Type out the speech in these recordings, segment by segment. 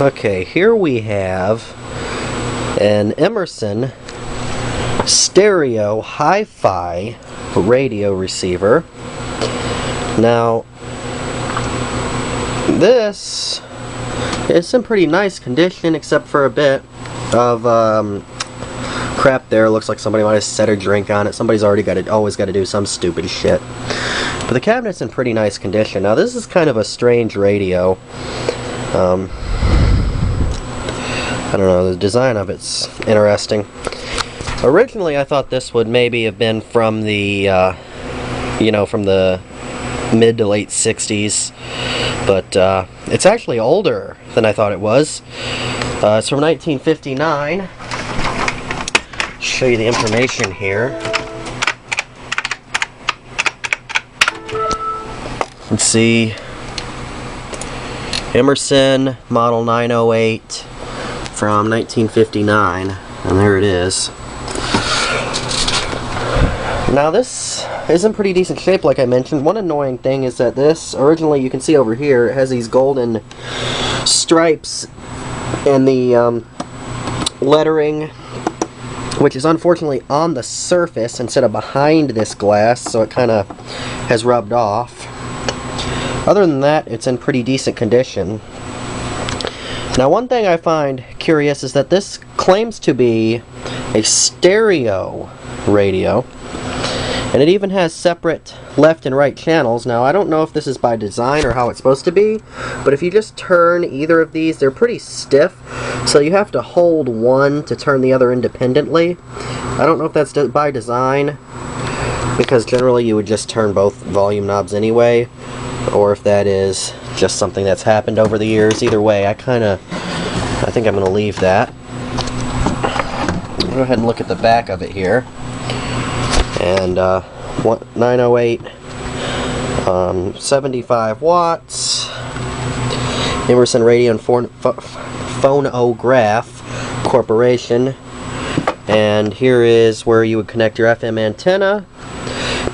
Okay, here we have an Emerson stereo hi-fi radio receiver. Now, this is in pretty nice condition, except for a bit of crap there. Looks like somebody might have set a drink on it. Somebody's always got to do some stupid shit. But the cabinet's in pretty nice condition. Now, this is kind of a strange radio. I don't know, the design of it's interesting. Originally, I thought this would maybe have been from the, from the mid to late 60s, but it's actually older than I thought it was. It's from 1959. Show you the information here. Let's see. Emerson, model 908. From 1959, and there it is. Now this is in pretty decent shape, like I mentioned. One annoying thing is that this, originally you can see over here, it has these golden stripes and the lettering, which is unfortunately on the surface instead of behind this glass, so it kind of has rubbed off. Other than that, it's in pretty decent condition. Now, one thing I find curious is that this claims to be a stereo radio, and it even has separate left and right channels. Now, I don't know if this is by design or how it's supposed to be, but if you just turn either of these, they're pretty stiff, so you have to hold one to turn the other independently. I don't know if that's by design, because generally you would just turn both volume knobs anyway, or if that is just something that's happened over the years. Either way, I think I'm going to leave that. I'll go ahead and look at the back of it here. And 908, 75 watts, Emerson Radio and Phonograph Corporation. And here is where you would connect your FM antenna.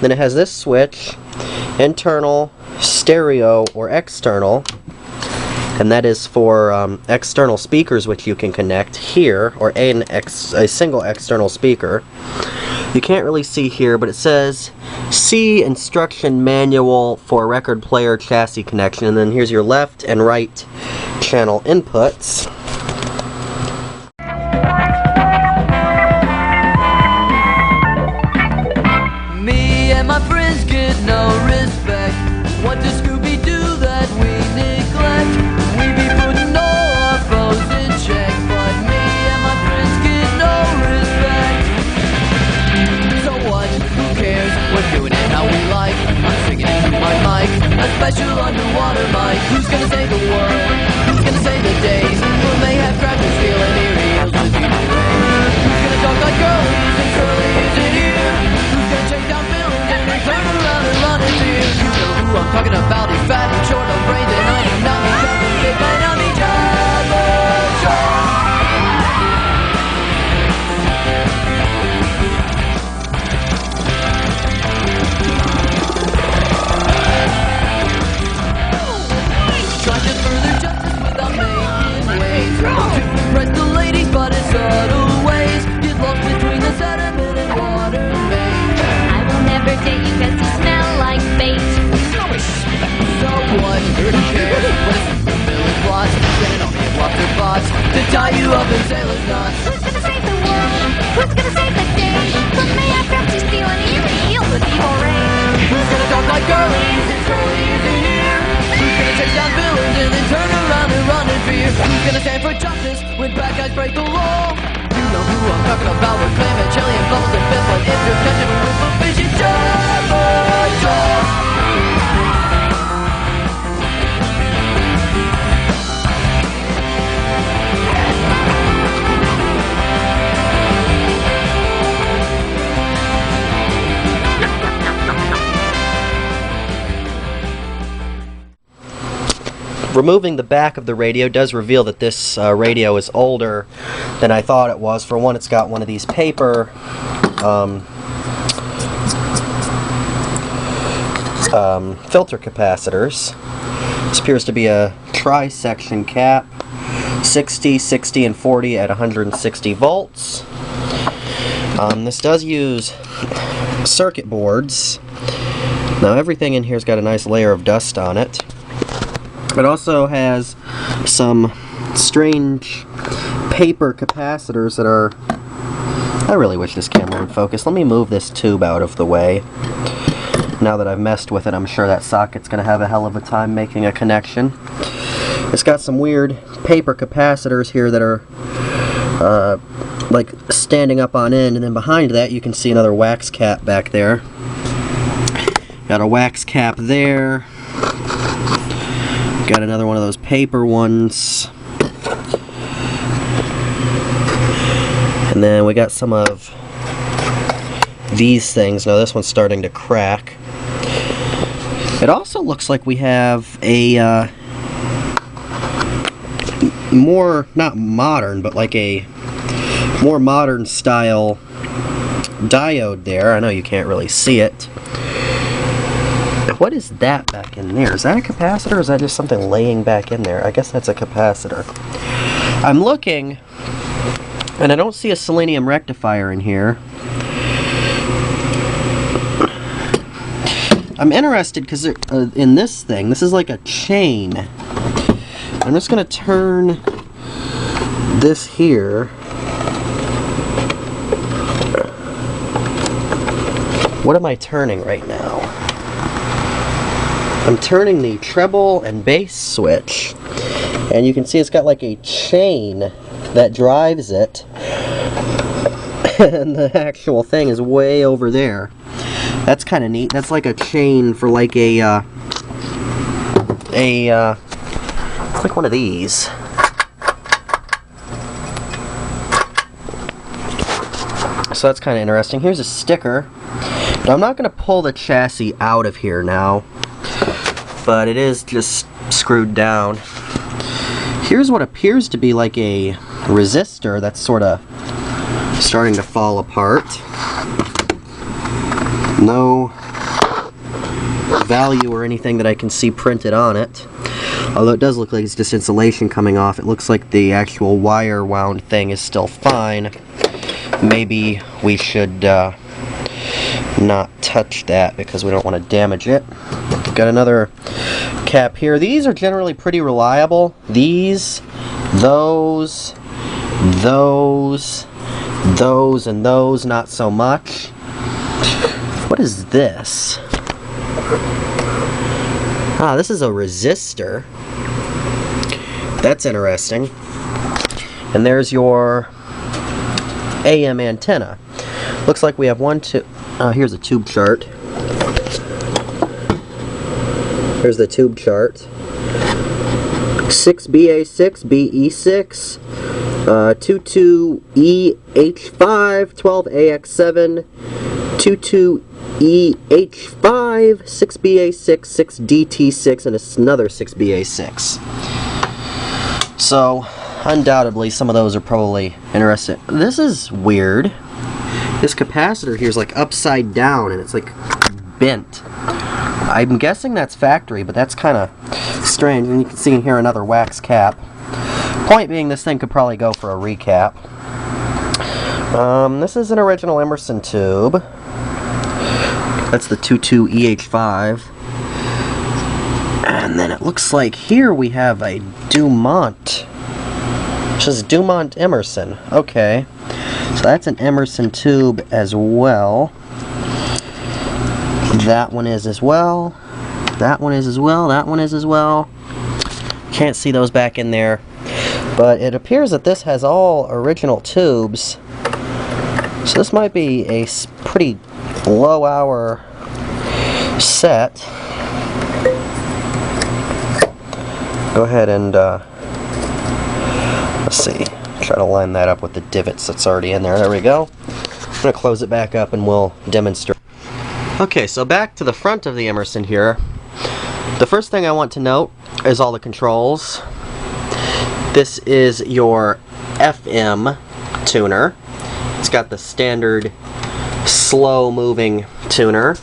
Then it has this switch, internal, stereo, or external, and that is for external speakers, which you can connect here, or a single external speaker. You can't really see here, but it says see instruction manual for record player chassis connection, and then here's your left and right channel inputs. Me and my friends get no respect. What does Scooby do that we neglect? We be putting all our foes in check, but me and my friends get no respect. So what? Who cares? We're doing it how we like. I'm singing into my mic, a special underwater mic. Who's gonna save the world? Who's gonna save the days? When they have crackers stealing earrings to do the rain? Who's gonna talk like girlies and curlies in here? Who's gonna chase down villains and then turn around and run in fear? You know who I'm talking about, he's fat and short on brains, and I am not me, big man, I'm me, trying to further justice without making waves, to impress the ladies, but in subtle ways. Get lost between the sediment and water maze. I will never date you cause you smell like bait. So what? Who cares? What is the village plots? Standing on me and lobster bots to tie you up in sailor's knots. Who's gonna save the world? Who's gonna save the day? From me I grab to steal and heal with evil rain. Who's gonna talk like girlies and curlies in here? Who's gonna chase down villains and then turn around and run in fear? Who's gonna stand for justice when bad guys break the law? You know who I'm talking about. We're claiming chili and bubbles and fist, but if you're catching me with a fish, it's just removing the back of the radio does reveal that this radio is older than I thought it was. For one, it's got one of these paper filter capacitors. This appears to be a tri-section cap, 60, 60, and 40 at 160 volts. This does use circuit boards. Now everything in here's got a nice layer of dust on it. It also has some strange paper capacitors that are... I really wish this camera would focus. Let me move this tube out of the way. Now that I've messed with it, I'm sure that socket's going to have a hell of a time making a connection. It's got some weird paper capacitors here that are like standing up on end, and then behind that you can see another wax cap back there. Got a wax cap there. Got another one of those paper ones. And then we got some of these things. Now this one's starting to crack. It also looks like we have a more, not modern, but like a more modern style diode there. I know you can't really see it. What is that back in there? Is that a capacitor or is that just something laying back in there? I guess that's a capacitor. I'm looking and I don't see a selenium rectifier in here. I'm interested because in this thing, this is like a chain. I'm just going to turn this here. What am I turning right now? I'm turning the treble and bass switch, and you can see it's got like a chain that drives it, and the actual thing is way over there. That's kind of neat. That's like a chain for like it's like one of these. So that's kind of interesting. Here's a sticker. Now, I'm not going to pull the chassis out of here now, but it is just screwed down. Here's what appears to be like a resistor that's sort of starting to fall apart. No value or anything that I can see printed on it. Although it does look like it's just insulation coming off. It looks like the actual wire wound thing is still fine. Maybe we should not touch that because we don't want to damage it. Got another cap here. These are generally pretty reliable. These, those, and those not so much. What is this? Ah, this is a resistor. That's interesting. And there's your AM antenna. Looks like we have one, two... here's a tube chart. Here's the tube chart. 6BA6, BE6, 22EH5, 12AX7, 22EH5, 6BA6, 6DT6, and another 6BA6. So, undoubtedly, some of those are probably interesting. This is weird. This capacitor here is like upside down and it's like bent. I'm guessing that's factory, but that's kind of strange. And you can see in here another wax cap. Point being, this thing could probably go for a recap. This is an original Emerson tube. That's the 22EH5. And then it looks like here we have a Dumont. It says Dumont Emerson. Okay. So that's an Emerson tube as well. That one is as well. That one is as well. That one is as well. Can't see those back in there. But it appears that this has all original tubes. So this might be a pretty low hour set. Go ahead and let's see. Try to line that up with the divots that's already in there. There we go. I'm going to close it back up and we'll demonstrate. Okay, so back to the front of the Emerson here. The first thing I want to note is all the controls. This is your FM tuner. It's got the standard slow moving tuner.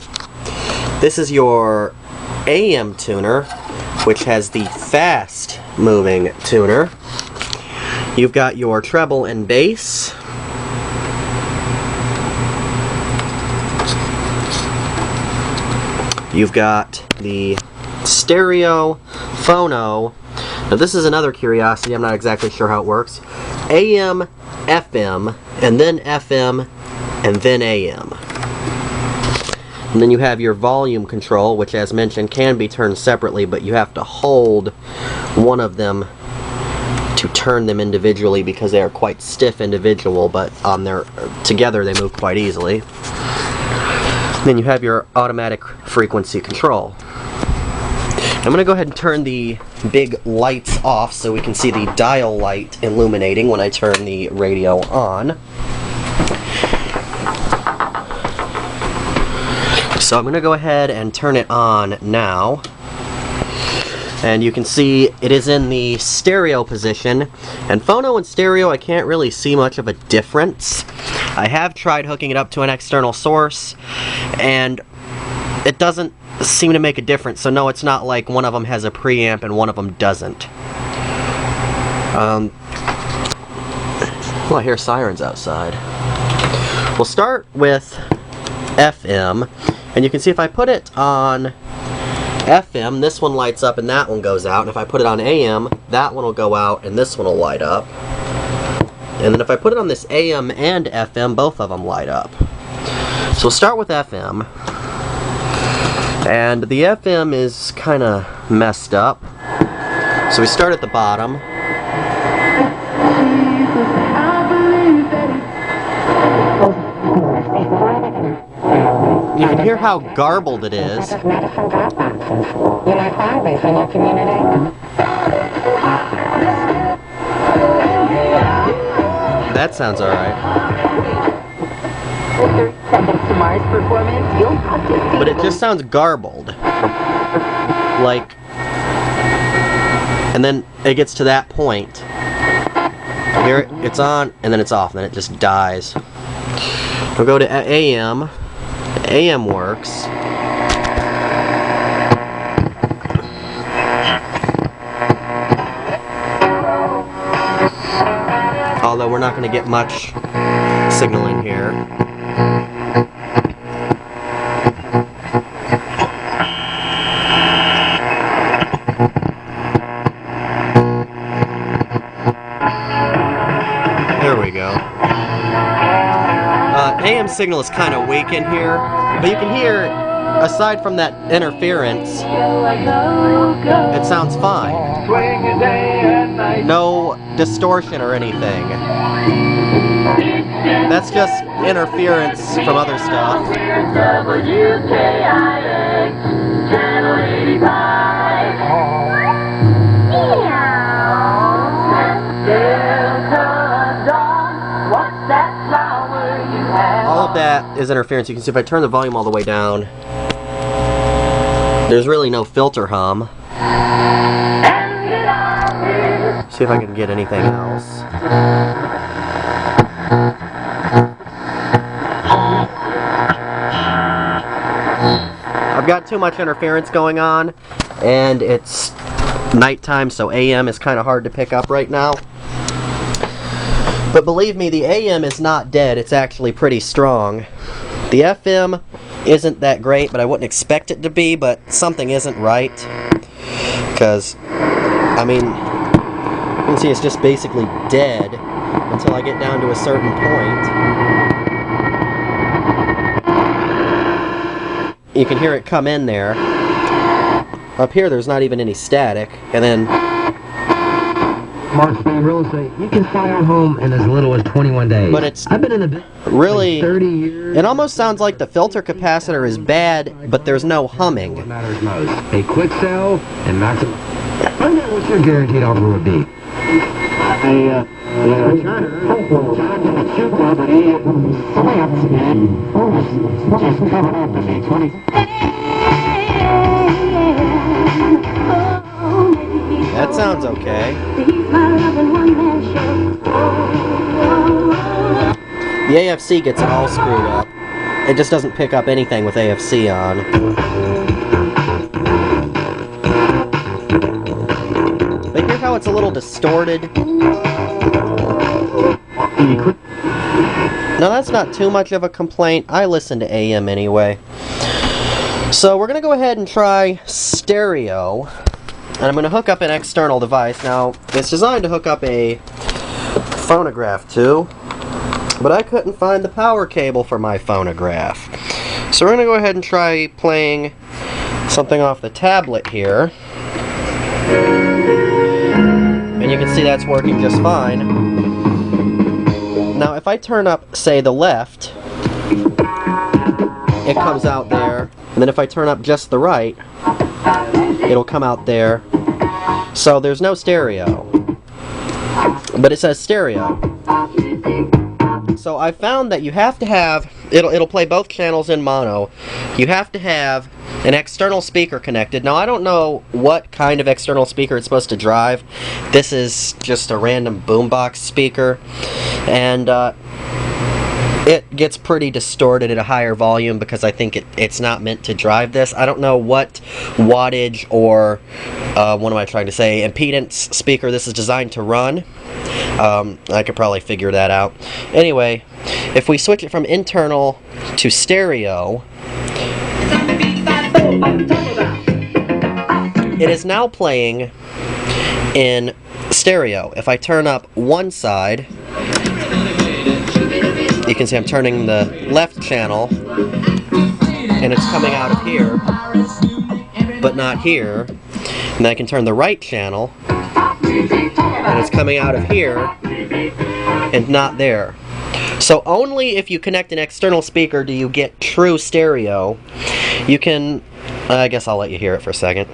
This is your AM tuner, which has the fast moving tuner. You've got your treble and bass. You've got the stereo, phono. Now this is another curiosity, I'm not exactly sure how it works. AM, FM, and then FM, and then AM. And then you have your volume control, which as mentioned can be turned separately, but you have to hold one of them to turn them individually because they are quite stiff individual, but on their together they move quite easily. And then you have your automatic frequency control. I'm going to go ahead and turn the big lights off so we can see the dial light illuminating when I turn the radio on. So I'm going to go ahead and turn it on now. And you can see it is in the stereo position. And phono and stereo, I can't really see much of a difference. I have tried hooking it up to an external source, and it doesn't seem to make a difference. So no, it's not like one of them has a preamp and one of them doesn't. Well, I hear sirens outside. We'll start with FM, and you can see if I put it on FM, this one lights up and that one goes out. And if I put it on AM, that one will go out and this one will light up. And then if I put it on this AM and FM, both of them light up. So we'll start with FM. And the FM is kind of messed up. So we start at the bottom. You can hear how garbled it is. That sounds alright. But it just sounds garbled. Like, and then it gets to that point. Here it's on, and then it's off, and then it just dies. We'll go to AM. AM works. Although we're not going to get much signaling here. There we go. AM signal is kind of weak in here, but you can hear, aside from that interference, it sounds fine. No distortion or anything. That's just interference from other stuff. All of that is interference. You can see if I turn the volume all the way down, there's really no filter hum. See if I can get anything else. I've got too much interference going on, and it's nighttime, so AM is kind of hard to pick up right now. But believe me, the AM is not dead. It's actually pretty strong. The FM isn't that great, but I wouldn't expect it to be, but something isn't right. Because, I mean, you can see it's just basically dead until I get down to a certain point. You can hear it come in there. Up here, there's not even any static, and then Mark's Bay Real Estate, you can sell your home in as little as 21 days. But it's I've been in the business really, for 30 years. It almost sounds like the filter capacitor is bad, but there's no humming. What matters most, a quick sell and maximum. Find out what your guaranteed offer would be. That sounds okay. The AFC gets all screwed up. It just doesn't pick up anything with AFC on. But hear how it's a little distorted? Now that's not too much of a complaint. I listen to AM anyway. So we're going to go ahead and try stereo. And I'm going to hook up an external device. Now, it's designed to hook up a phonograph to, but I couldn't find the power cable for my phonograph. So we're going to go ahead and try playing something off the tablet here. And you can see that's working just fine. Now, if I turn up, say, the left, it comes out there. And then if I turn up just the right, it'll come out there. So there's no stereo. But it says stereo. So I found that you have to have, it'll play both channels in mono. You have to have an external speaker connected. Now I don't know what kind of external speaker it's supposed to drive. This is just a random boombox speaker. And it gets pretty distorted at a higher volume because I think it's not meant to drive this. I don't know what wattage or, what am I trying to say, impedance speaker this is designed to run. I could probably figure that out. Anyway, if we switch it from internal to stereo, it is now playing in stereo. If I turn up one side, you can see I'm turning the left channel, and it's coming out of here, but not here. And then I can turn the right channel, and it's coming out of here, and not there. So only if you connect an external speaker do you get true stereo. You can, I guess I'll let you hear it for a second.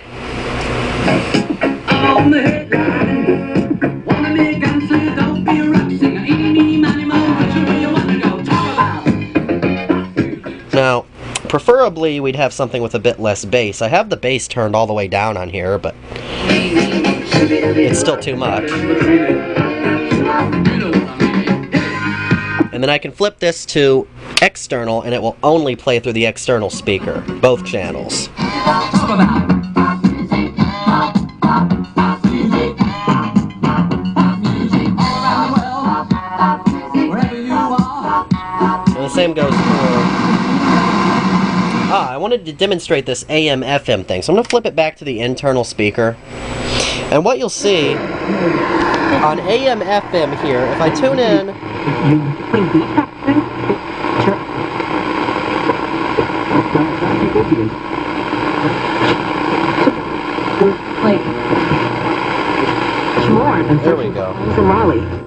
Now, preferably we'd have something with a bit less bass. I have the bass turned all the way down on here, but it's still too much. And then I can flip this to external, and it will only play through the external speaker, both channels. And the same goes for... I wanted to demonstrate this AM/FM thing, so I'm going to flip it back to the internal speaker. And what you'll see on AM/FM here, if I tune in... There we go.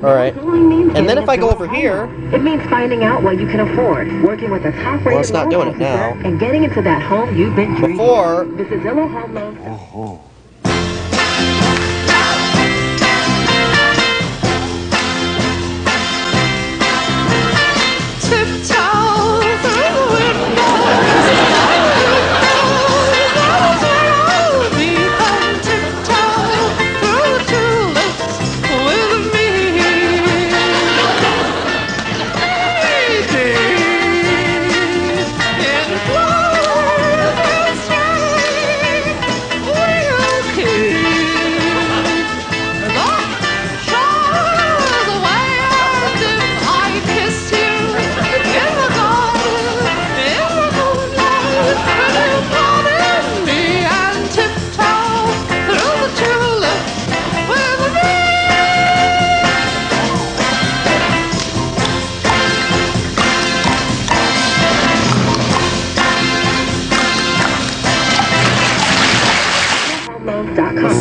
Alright. And then if I go over here... It means finding out what you can afford, working with a top-rated well, it's not doing it now. And getting into that home you've been dreaming. Before... This is Zillow Home Loans.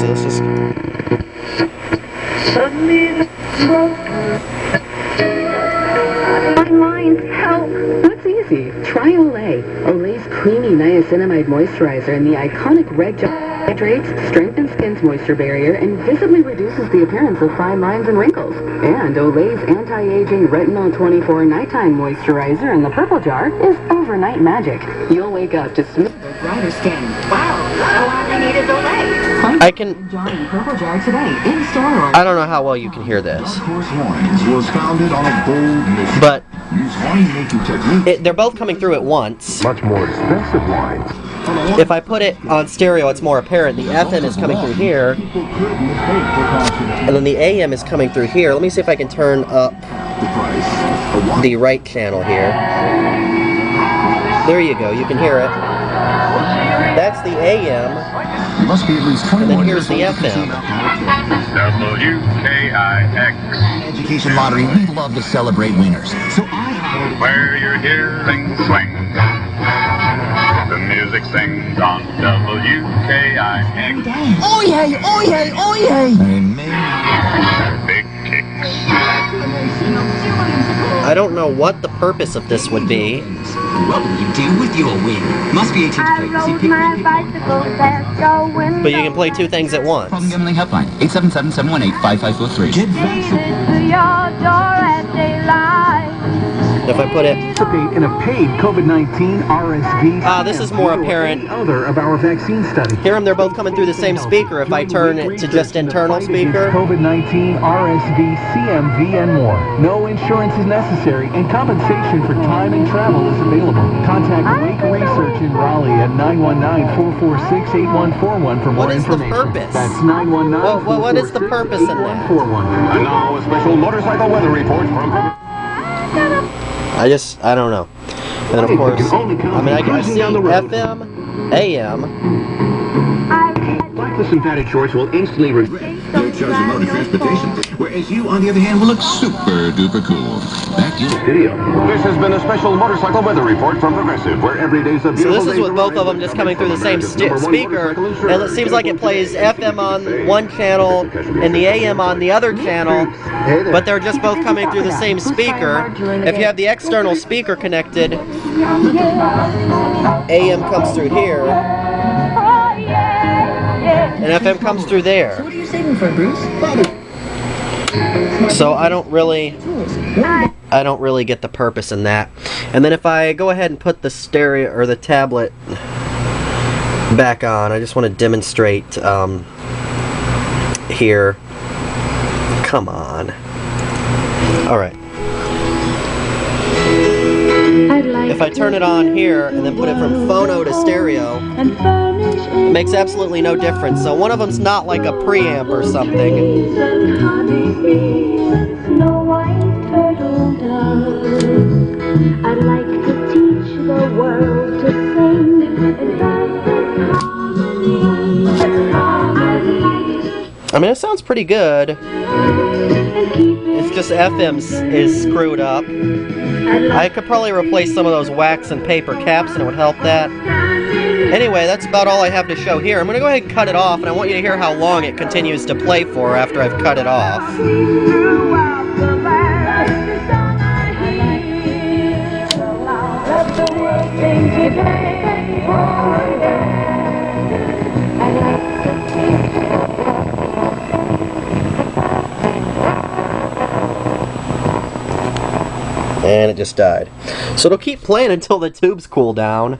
Let's just... Online, help! That's easy. Try Olay. Olay's creamy niacinamide moisturizer and the iconic red gel. Hydrates, strengthens skin's moisture barrier, and visibly reduces the appearance of fine lines and wrinkles. And Olay's anti-aging Retinol 24 nighttime moisturizer in the purple jar is overnight magic. You'll wake up to smooth, brighter skin. Wow, all I need is Olay. I can... Purple jar today, in store or... I don't know how well you can hear this. Horse Wines was founded on a bold mission. But Use winemaking techniques. they're both coming through at once. Much more expensive wines. If I put it on stereo, it's more apparent. The FM is coming through here, and then the AM is coming through here. Let me see if I can turn up the right channel here. There you go. You can hear it. That's the AM. You must be at least 21 And then here's the years old to FM. see that. WKIX, Education lottery, we love to celebrate winners. So I hired where your hearing swings. The music sings on WKIX. oh yay, oh yay, oh yay. And maybe Big kicks. I don't know what the purpose of this would be. What will you do with your win? Must be 18 to play. See, pick, But you can play two things at once. Problem gambling helpline 877-718-5543. Get If I put it... Participate in a paid COVID-19 RSV. This is more apparent. Other of our vaccine studies. Hear them, they're both coming through the same speaker. If I turn it to just internal speaker... COVID-19, RSV, CMV, and more. No insurance is necessary, and compensation for time and travel is available. Contact Wake Research in Raleigh at 919-446-8141 for more What is the information. purpose? That's 919-446-8141. Well, what is the purpose in that? And now a special motorcycle weather report from... I don't know. And of course, I mean, I see FM, AM. Blacklist and padded shorts will instantly regret. They're charging motor transportation, whereas you, on the other hand, will look super duper cool. Back to your Video. This has been a special motorcycle weather report from Progressive, where every day's a So this is with both of them just coming through the same speaker, and it seems like it plays FM on one channel and the AM on the other channel, but they're just both coming through the same speaker. If you have the external speaker connected, AM comes through here, and FM comes through there. What are you saving for, Bruce? So I don't really get the purpose in that. And then if I go ahead and put the stereo or the tablet back on, I just want to demonstrate here. Come on. All right. If I turn it on here and then put it from phono to stereo, it makes absolutely no difference. So one of them's not like a preamp or something. I'd like to teach the world to sing I mean, it sounds pretty good. It's just FM is screwed up. I could probably replace some of those wax and paper caps and it would help that. Anyway, that's about all I have to show here. I'm going to go ahead and cut it off, and I want you to hear how long it continues to play for after I've cut it off. And it just died. So it'll keep playing until the tubes cool down.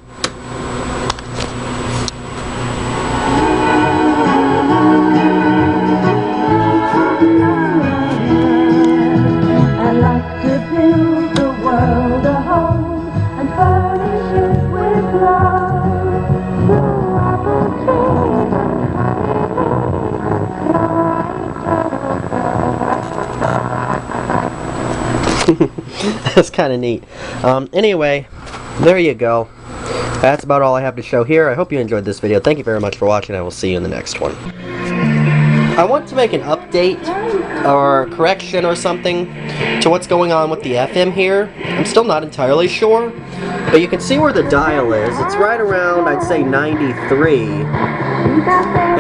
I'd like to build the world a home and furnish it with love. Through apple trees and That's kind of neat. Anyway, there you go. That's about all I have to show here. I hope you enjoyed this video. Thank you very much for watching. I will see you in the next one. I want to make an update or correction or something to what's going on with the FM here. I'm still not entirely sure, but you can see where the dial is. It's right around, I'd say, 93.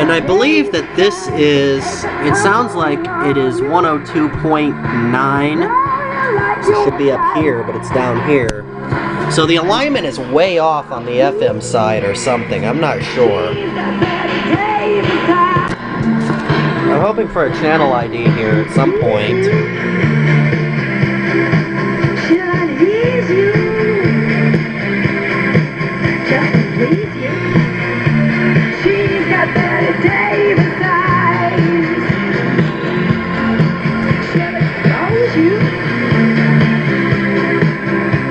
And I believe that this is, it sounds like it is 102.9. It should be up here, but it's down here. So the alignment is way off on the FM side or something. I'm not sure. I'm hoping for a channel ID here at some point. Should I tease you? Just to please you. She's got Betty Davis eyes. She'll expose you.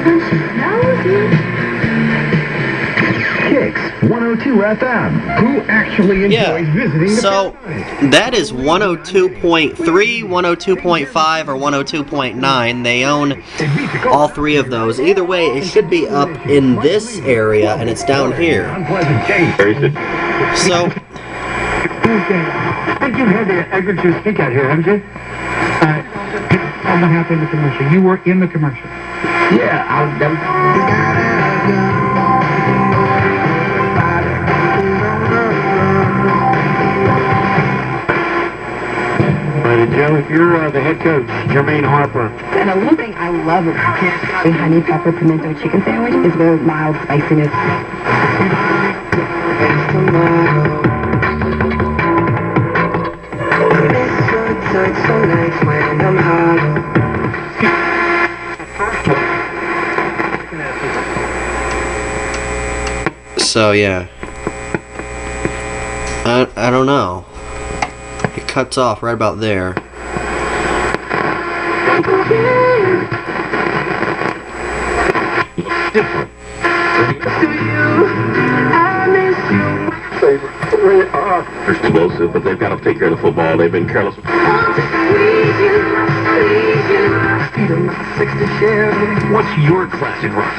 And she knows you. Kicks 102 FM. Who actually enjoys visiting the So that is 102.3, 102.5, or 102.9. They own all three of those. Either way, it should be up in this area, and it's down here. So I think you've had the Edgar's speak out here, haven't you? I'm not happy in the commercial. You were in the commercial. Yeah, Joe, if you're the head coach, Jermaine Harper. And a little thing I love about the honey pepper pimento chicken sandwich is the mild spiciness. So yeah, I don't know. It cuts off right about there. Different. They're explosive, but they've got to take care of the football. They've been careless. What's your classic rock?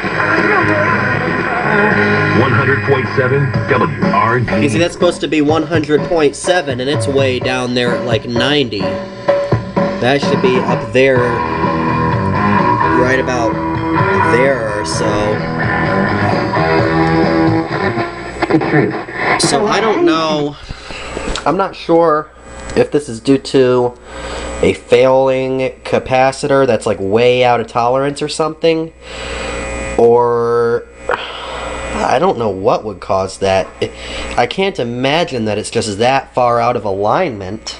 100.7 WRD. You see, that's supposed to be 100.7, and it's way down there at like 90. That should be up there, right about there or so. So I don't know. I'm not sure if this is due to a failing capacitor that's like way out of tolerance or something, or I don't know what would cause that. I can't imagine that it's just that far out of alignment.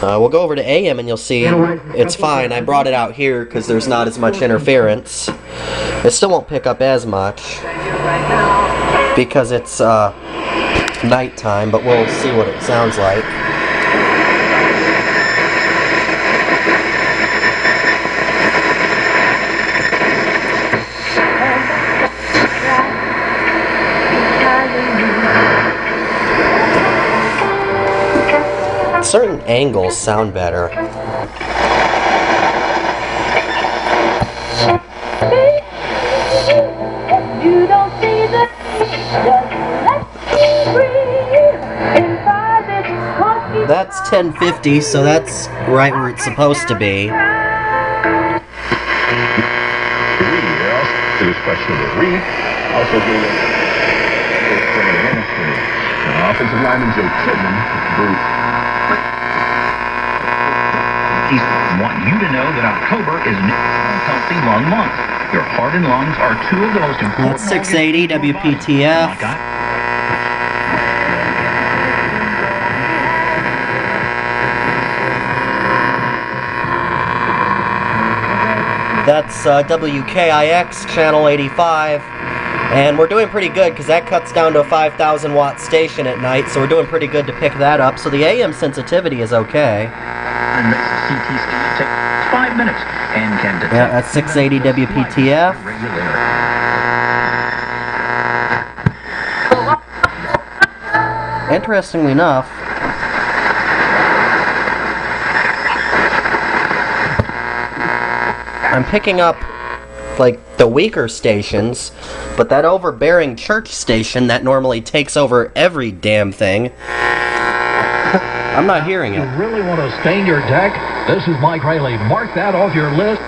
We'll go over to AM and you'll see it's fine. I brought it out here because there's not as much interference. It still won't pick up as much because it's nighttime, but we'll see what it sounds like. Certain angles sound better. You don't see the just let me breathe inside this coffee. That's 1050, so that's right where it's supposed to be. To this question of the week, also doing offensive lineman Joe Tillman group. He want you to know that October is Healthy Lung Month. Your heart and lungs are two of the most important. That's 680 WPTF. That's WKIX channel 85, and we're doing pretty good because that cuts down to a 5,000 watt station at night, so we're doing pretty good to pick that up. So the AM sensitivity is okay. And makes a CT scan take 5 minutes and can detect. Yeah, that's 680 WPTF. Interestingly enough, I'm picking up like the weaker stations, but that overbearing church station that normally takes over every damn thing, I'm not hearing it. You really want to stain your deck? This is Mike Rayleigh. Mark that off your list.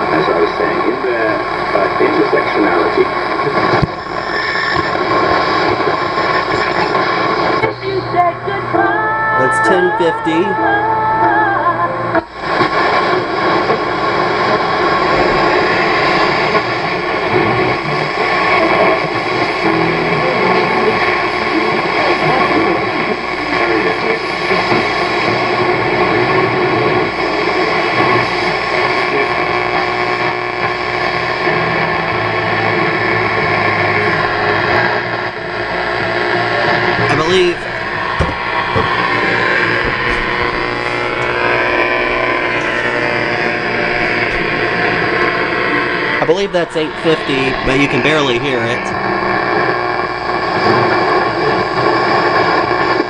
As I was saying, in their intersectionality. That's 1050. I believe that's 850, but you can barely hear it.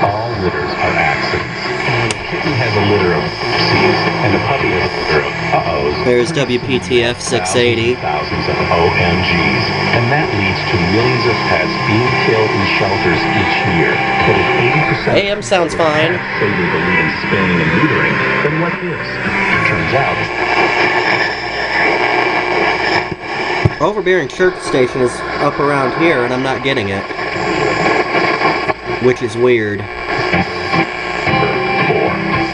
All litters are accidents. The kitten has a litter of oopsies, and the puppy has a litter of uh-ohs. There's WPTF 680. Thousands of OMGs. And that leads to millions of pets being killed in shelters each year. But if 80% AM sounds fine. say they believe in spaying and neutering, then what gives? Turns out Overbearing Church Station is up around here, and I'm not getting it. Which is weird. 4 months.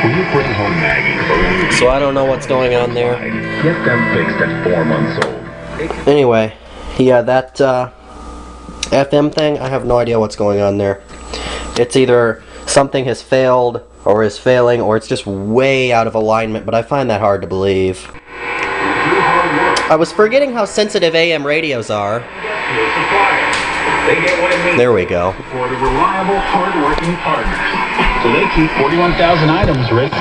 When you bring home Maggie for only So I don't know what's going on there. get them fixed at 4 months old. Anyway, yeah, that FM thing, I have no idea what's going on there. It's either something has failed, or is failing, or it's just way out of alignment, but I find that hard to believe. I was forgetting how sensitive AM radios are. There we go. For the reliable, hard-working partners. So they keep 41,000 items, Rick.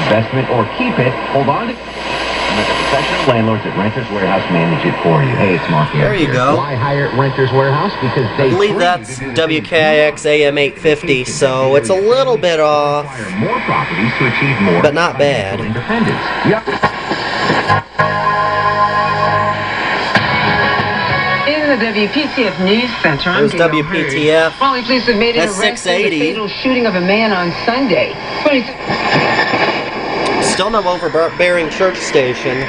Investment or keep it, hold on to let the professional landlords at Renters Warehouse manage it for you. Hey, it's Mark here. There you go. Why hire at Renters Warehouse? Because they I believe that's WKIX AM 850, so it's a little bit off, more properties to achieve more, but not bad. Independence. Yep. In the WPTF News Center, I'm There's WPTF. Raleigh police have made an That's arrest in the 680. fatal shooting of a man on Sunday. Still no Overbearing Church Station.